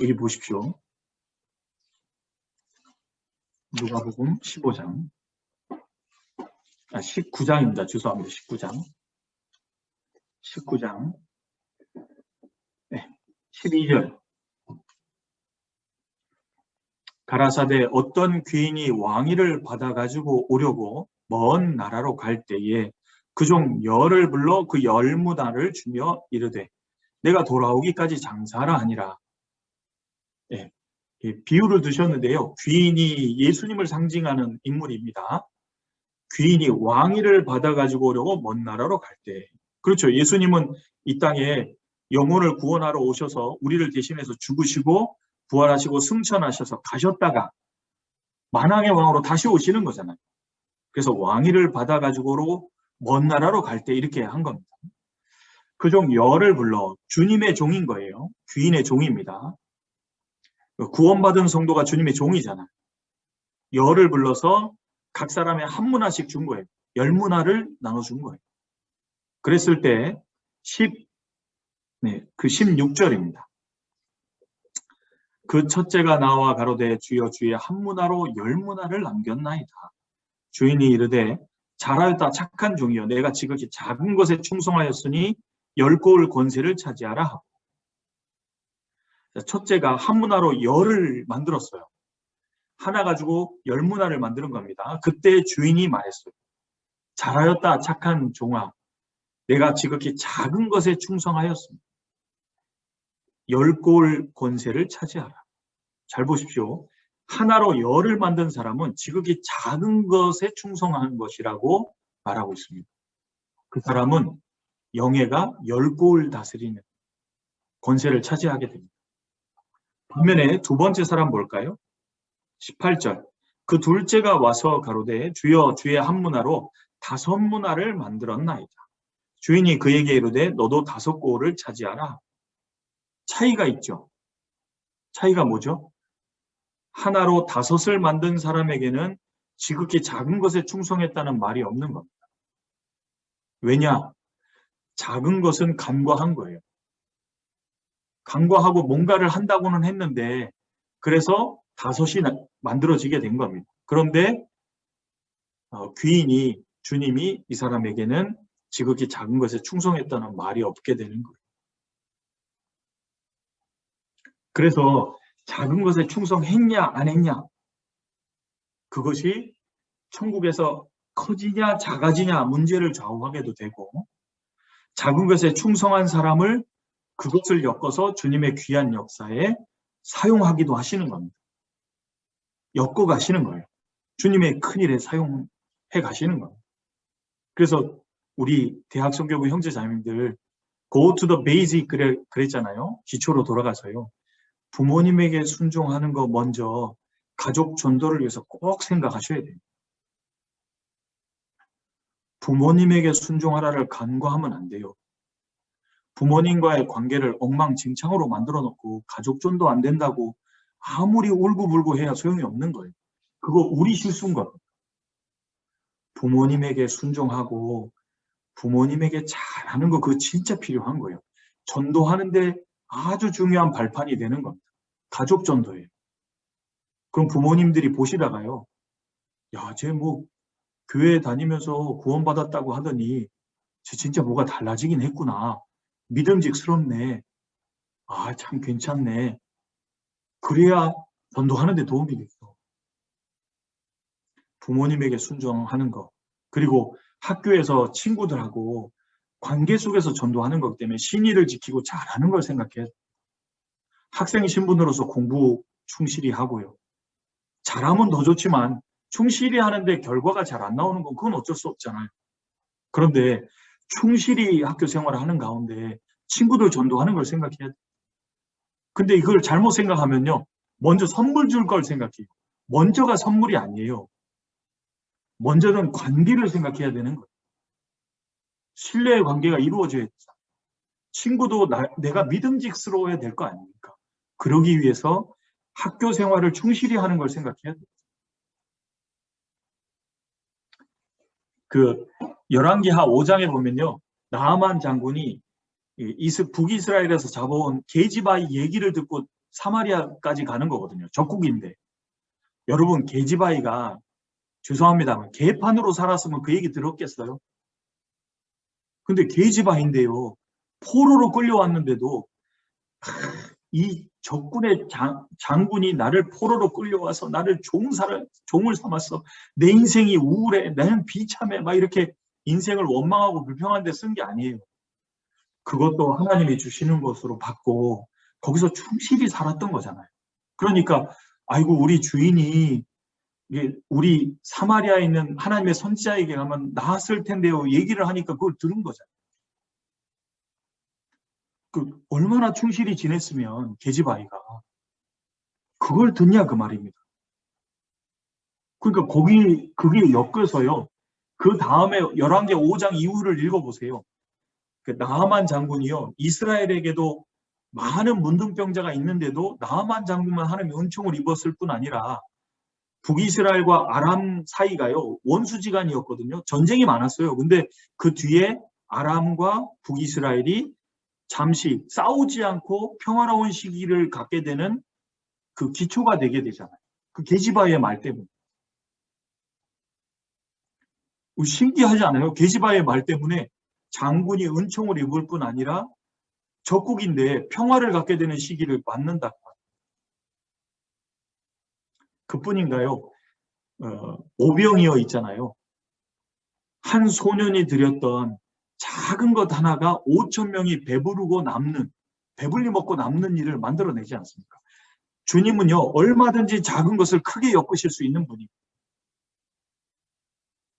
여기 보십시오. 누가복음 15장. 19장입니다. 죄송합니다. 19장. 19장. 네, 12절. 가라사대 어떤 귀인이 왕위를 받아가지고 오려고 먼 나라로 갈 때에 그 종 열을 불러 그 열무다를 주며 이르되 내가 돌아오기까지 장사하라 하니라. 예, 비유를 두셨는데요. 귀인이 예수님을 상징하는 인물입니다. 귀인이 왕위를 받아가지고 오려고 먼 나라로 갈 때. 그렇죠. 예수님은 이 땅에 영혼을 구원하러 오셔서 우리를 대신해서 죽으시고 부활하시고 승천하셔서 가셨다가 만왕의 왕으로 다시 오시는 거잖아요. 그래서 왕위를 받아가지고 먼 나라로 갈 때 이렇게 한 겁니다. 그 종 열을 불러 주님의 종인 거예요. 귀인의 종입니다. 구원받은 성도가 주님의 종이잖아요. 열을 불러서 각 사람의 한 문화씩 준 거예요. 10문화를 나눠준 거예요. 그랬을 때 16절입니다. 그 첫째가 나와 가로되 주여 주의 한 문화로 10문화를 남겼나이다. 주인이 이르되 잘하였다 착한 종이여 내가 지극히 작은 것에 충성하였으니 10고을 권세를 차지하라 하고. 첫째가 한 문화로 10을 만들었어요. 하나 가지고 10문화를 만드는 겁니다. 그때 주인이 말했어요. 잘하였다 착한 종아 내가 지극히 작은 것에 충성하였습니다. 10고을 권세를 차지하라. 잘 보십시오. 하나로 10을 만든 사람은 지극히 작은 것에 충성하는 것이라고 말하고 있습니다. 그 사람은 영예가 10고을 다스리는 권세를 차지하게 됩니다. 반면에 두 번째 사람 볼까요? 18절. 그 둘째가 와서 가로되 주여 주의 한 문화로 5문화를 만들었나이다. 주인이 그에게 이르되 너도 5고을을 차지하라. 차이가 있죠. 차이가 뭐죠? 하나로 5을 만든 사람에게는 지극히 작은 것에 충성했다는 말이 없는 겁니다. 왜냐? 작은 것은 간과한 거예요. 간과하고 뭔가를 한다고는 했는데 그래서 5이 만들어지게 된 겁니다. 그런데 귀인이 주님이 이 사람에게는 지극히 작은 것에 충성했다는 말이 없게 되는 거예요. 그래서 작은 것에 충성했냐 안 했냐 그것이 천국에서 커지냐 작아지냐 문제를 좌우하게도 되고 작은 것에 충성한 사람을 그것을 엮어서 주님의 귀한 역사에 사용하기도 하시는 겁니다. 엮어 가시는 거예요. 주님의 큰일에 사용해 가시는 거예요. 그래서 우리 대학 선교부 형제자매님들 go to the basic 그랬잖아요. 기초로 돌아가서요. 부모님에게 순종하는 거 먼저 가족 전도를 위해서 꼭 생각하셔야 돼요. 부모님에게 순종하라를 간과하면 안 돼요. 부모님과의 관계를 엉망진창으로 만들어 놓고 가족 전도 안 된다고 아무리 울고불고 해야 소용이 없는 거예요. 그거 우리 실수인 거예요. 부모님에게 순종하고 부모님에게 잘하는 거 그거 진짜 필요한 거예요. 전도하는데 아주 중요한 발판이 되는 겁니다. 가족 전도예요. 그럼 부모님들이 보시다가요. 야, 쟤 뭐 교회 다니면서 구원받았다고 하더니 쟤 진짜 뭐가 달라지긴 했구나. 믿음직스럽네. 아, 참 괜찮네. 그래야 전도하는 데 도움이 되죠. 부모님에게 순종하는 거. 그리고 학교에서 친구들하고 관계 속에서 전도하는 것 때문에 신의를 지키고 잘하는 걸 생각해요. 학생 신분으로서 공부 충실히 하고요. 잘하면 더 좋지만 충실히 하는데 결과가 잘 안 나오는 건 그건 어쩔 수 없잖아요. 그런데 충실히 학교 생활을 하는 가운데 친구들 전도하는 걸 생각해야 돼요. 근데 이걸 잘못 생각하면요. 먼저 선물 줄 걸 생각해요. 먼저가 선물이 아니에요. 먼저는 관계를 생각해야 되는 거예요. 신뢰의 관계가 이루어져야 돼요. 친구도 내가 믿음직스러워야 될 거 아닙니까? 그러기 위해서 학교 생활을 충실히 하는 걸 생각해야 돼요. 그 열왕기하 5장에 보면요. 나아만 장군이 북이스라엘에서 잡아온 게지바의 얘기를 듣고 사마리아까지 가는 거거든요. 적국인데. 여러분 게지바이가 죄송합니다만 개판으로 살았으면 그 얘기 들었겠어요? 근데 게지바인데요. 포로로 끌려왔는데도 이 적군의 장군이 나를 포로로 끌려와서 나를 종을 삼았어. 내 인생이 우울해. 나는 비참해. 막 이렇게 인생을 원망하고 불평한 데 쓴 게 아니에요. 그것도 하나님이 주시는 것으로 받고 거기서 충실히 살았던 거잖아요. 그러니까 아이고 우리 주인이 우리 사마리아에 있는 하나님의 선지자에게 가면 나았을 텐데요. 얘기를 하니까 그걸 들은 거잖아요. 얼마나 충실히 지냈으면 게지바이가 그걸 듣냐 그 말입니다. 그러니까 그게 엮여서요. 그 다음에 열왕기 5장 이후를 읽어보세요. 나하만 장군이요. 이스라엘에게도 많은 문둥병자가 있는데도 나하만 장군만 하나님의 은총을 입었을 뿐 아니라 북이스라엘과 아람 사이가요. 원수지간이었거든요. 전쟁이 많았어요. 근데 그 뒤에 아람과 북이스라엘이 잠시 싸우지 않고 평화로운 시기를 갖게 되는 그 기초가 되게 되잖아요. 그 게지바의 말 때문에. 신기하지 않아요? 게지바의 말 때문에 장군이 은총을 입을 뿐 아니라 적국인데 평화를 갖게 되는 시기를 맞는다. 그뿐인가요? 오병이어 있잖아요. 한 소년이 드렸던 작은 것 하나가 5천 명이 배불리 먹고 남는 일을 만들어내지 않습니까? 주님은요, 얼마든지 작은 것을 크게 엮으실 수 있는 분이에요.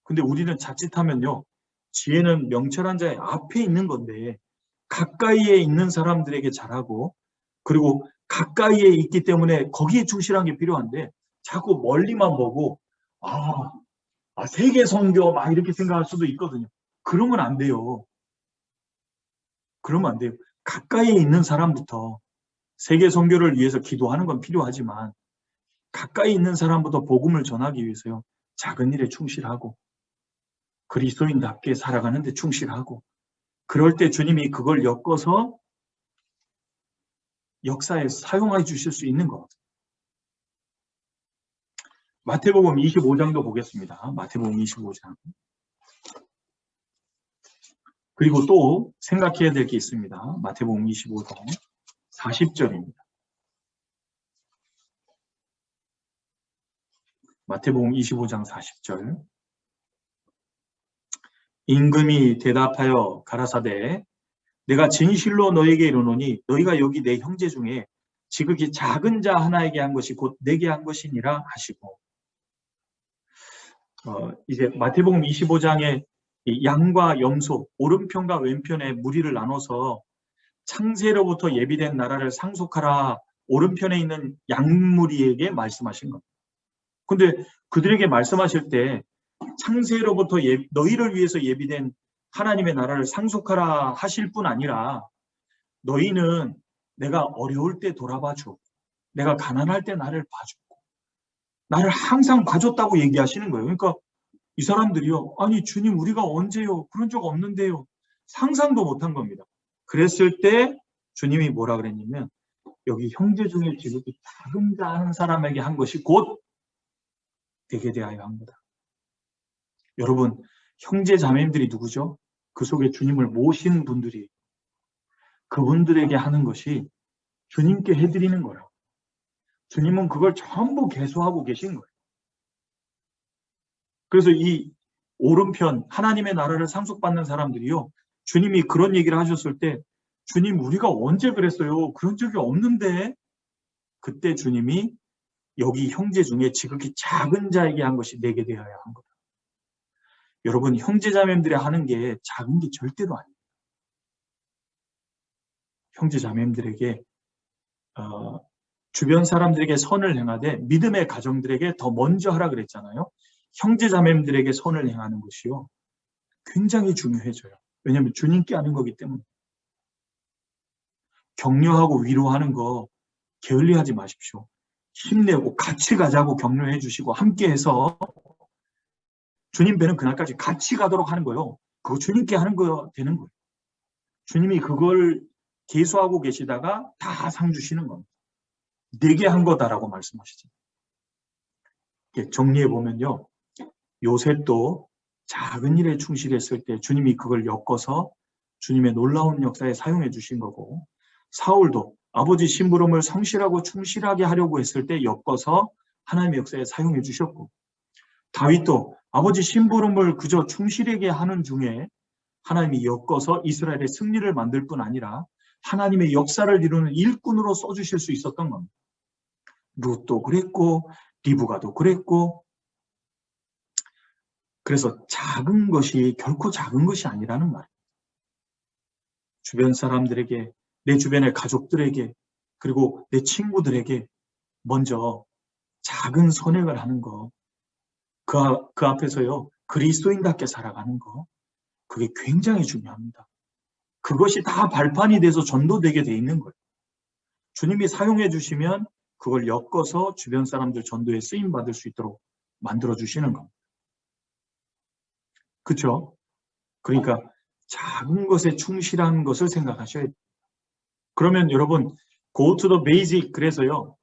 근데 우리는 자칫하면요, 지혜는 명철한 자의 앞에 있는 건데 가까이에 있는 사람들에게 잘하고 그리고 가까이에 있기 때문에 거기에 충실한 게 필요한데 자꾸 멀리만 보고 세계 선교 막 이렇게 생각할 수도 있거든요. 그러면 안 돼요. 그러면 안 돼요. 가까이에 있는 사람부터 세계 선교를 위해서 기도하는 건 필요하지만 가까이 있는 사람부터 복음을 전하기 위해서요. 작은 일에 충실하고 그리스도인답게 살아가는 데 충실하고 그럴 때 주님이 그걸 엮어서 역사에 사용해 주실 수 있는 것. 마태복음 25장도 보겠습니다. 마태복음 25장. 그리고 또 생각해야 될 게 있습니다. 마태복음 25장 40절입니다. 마태복음 25장 40절. 임금이 대답하여 가라사대 내가 진실로 너에게 이르노니 너희가 여기 내 형제 중에 지극히 작은 자 하나에게 한 것이 곧 내게 한 것이니라 하시고, 이제 마태복음 25장에 양과 염소, 오른편과 왼편에 무리를 나눠서 창세로부터 예비된 나라를 상속하라, 오른편에 있는 양무리에게 말씀하신 겁니다. 근데 그들에게 말씀하실 때 창세로부터 너희를 위해서 예비된 하나님의 나라를 상속하라 하실 뿐 아니라, 너희는 내가 어려울 때 돌아봐주고 내가 가난할 때 나를 봐주고 나를 항상 봐줬다고 얘기하시는 거예요. 그러니까 이 사람들이요, 아니 주님 우리가 언제요? 그런 적 없는데요. 상상도 못한 겁니다. 그랬을 때 주님이 뭐라 그랬냐면, 여기 형제 중에 지극히 작은 자 한 사람에게 한 것이 곧 내게 대하여 한 거다. 여러분, 형제 자매님들이 누구죠? 그 속에 주님을 모신 분들이, 그분들에게 하는 것이 주님께 해드리는 거라. 주님은 그걸 전부 계수하고 계신 거예요. 그래서 이 오른편 하나님의 나라를 상속받는 사람들이요, 주님이 그런 얘기를 하셨을 때, 주님 우리가 언제 그랬어요? 그런 적이 없는데, 그때 주님이 여기 형제 중에 지극히 작은 자에게 한 것이 내게 되어야 한 거다. 여러분, 형제자매들이 하는 게 작은 게 절대로 아닙니다. 형제자매들에게 주변 사람들에게 선을 행하되 믿음의 가정들에게 더 먼저 하라 그랬잖아요. 형제자매들에게 선을 행하는 것이요, 굉장히 중요해져요. 왜냐하면 주님께 하는 거기 때문에. 격려하고 위로하는 거 게을리하지 마십시오. 힘내고 같이 가자고 격려해 주시고 함께해서 주님 배는 그날까지 같이 가도록 하는 거예요. 그거 주님께 하는 거 되는 거예요. 주님이 그걸 계수하고 계시다가 다 상 주시는 겁니다. 내게 한 거다라고 말씀하시죠. 정리해 보면요, 요셉도 작은 일에 충실했을 때 주님이 그걸 엮어서 주님의 놀라운 역사에 사용해 주신 거고, 사울도 아버지 심부름을 성실하고 충실하게 하려고 했을 때 엮어서 하나님의 역사에 사용해 주셨고, 다윗도 아버지 심부름을 그저 충실하게 하는 중에 하나님이 엮어서 이스라엘의 승리를 만들 뿐 아니라 하나님의 역사를 이루는 일꾼으로 써주실 수 있었던 겁니다. 룻도 그랬고 리브가도 그랬고. 그래서 작은 것이 결코 작은 것이 아니라는 말이에요. 주변 사람들에게, 내 주변의 가족들에게, 그리고 내 친구들에게 먼저 작은 선행을 하는 거, 그 앞에서요, 그리스도인답게 살아가는 거, 그게 굉장히 중요합니다. 그것이 다 발판이 돼서 전도되게 돼 있는 거예요. 주님이 사용해 주시면 그걸 엮어서 주변 사람들 전도에 쓰임 받을 수 있도록 만들어 주시는 겁니다. 그렇죠? 그러니까 작은 것에 충실한 것을 생각하셔야 돼요. 그러면 여러분, go to the basic, 그래서요,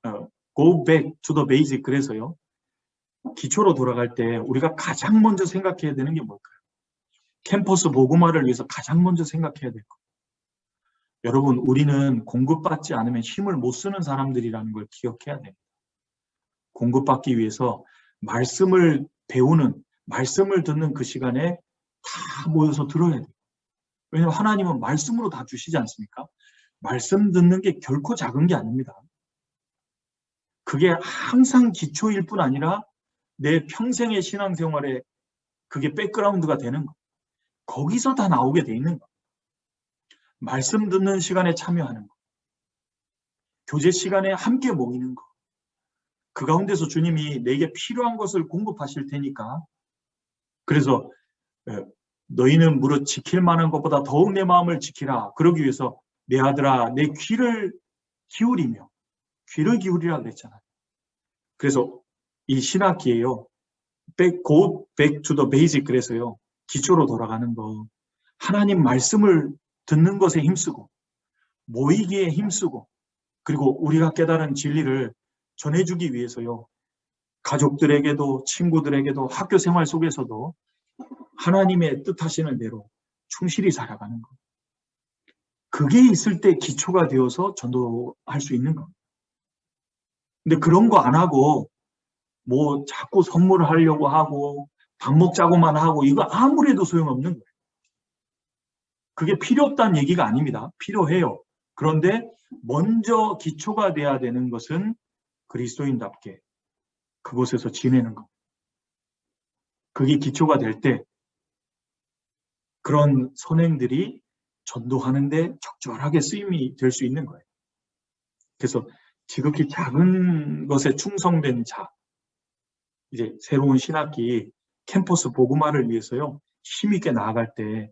go back to the basic, 그래서요, 기초로 돌아갈 때 우리가 가장 먼저 생각해야 되는 게 뭘까요? 캠퍼스 복음화를 위해서 가장 먼저 생각해야 될 것. 여러분, 우리는 공급받지 않으면 힘을 못 쓰는 사람들이라는 걸 기억해야 돼요. 공급받기 위해서 말씀을 배우는, 말씀을 듣는 그 시간에 다 모여서 들어야 돼요. 왜냐하면 하나님은 말씀으로 다 주시지 않습니까? 말씀 듣는 게 결코 작은 게 아닙니다. 그게 항상 기초일 뿐 아니라 내 평생의 신앙생활에 그게 백그라운드가 되는 거. 거기서 다 나오게 돼 있는 거. 말씀 듣는 시간에 참여하는 거. 교제 시간에 함께 모이는 거. 그 가운데서 주님이 내게 필요한 것을 공급하실 테니까. 그래서 너희는 무릇 지킬 만한 것보다 더욱 내 마음을 지키라. 그러기 위해서 내 아들아, 내 귀를 기울이며, 귀를 기울이라 그랬잖아요. 그래서 이 신학기에요, go back to the basic, 그래서요, 기초로 돌아가는 거, 하나님 말씀을 듣는 것에 힘쓰고, 모이기에 힘쓰고, 그리고 우리가 깨달은 진리를 전해주기 위해서요, 가족들에게도 친구들에게도 학교 생활 속에서도 하나님의 뜻하시는 대로 충실히 살아가는 것. 그게 있을 때 기초가 되어서 전도할 수 있는 겁니다. 근데 그런 거 안 하고 뭐 자꾸 선물을 하려고 하고 밥 먹자고만 하고, 이거 아무래도 소용없는 거예요. 그게 필요 없다는 얘기가 아닙니다. 필요해요. 그런데 먼저 기초가 돼야 되는 것은 그리스도인답게 그곳에서 지내는 것. 그게 기초가 될 때 그런 선행들이 전도하는데 적절하게 쓰임이 될 수 있는 거예요. 그래서 지극히 작은 것에 충성된 자, 이제 새로운 신학기 캠퍼스 복음화를 위해서요, 힘있게 나아갈 때,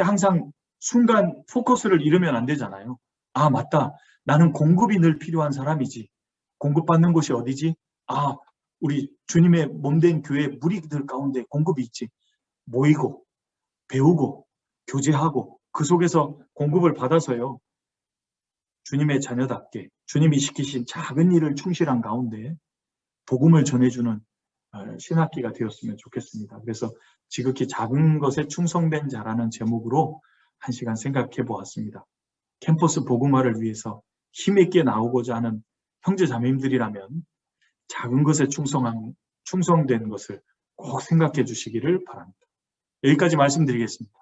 항상 순간 포커스를 잃으면 안 되잖아요. 아, 맞다. 나는 공급이 늘 필요한 사람이지. 공급받는 곳이 어디지? 아, 우리 주님의 몸된 교회 무리들 가운데 공급이 있지. 모이고, 배우고, 교제하고, 그 속에서 공급을 받아서요, 주님의 자녀답게, 주님이 시키신 작은 일을 충실한 가운데 복음을 전해주는 신학기가 되었으면 좋겠습니다. 그래서 지극히 작은 것에 충성된 자라는 제목으로 한 시간 생각해 보았습니다. 캠퍼스 복음화를 위해서 힘있게 나오고자 하는 형제 자매님들이라면 작은 것에 충성된 것을 꼭 생각해 주시기를 바랍니다. 여기까지 말씀드리겠습니다.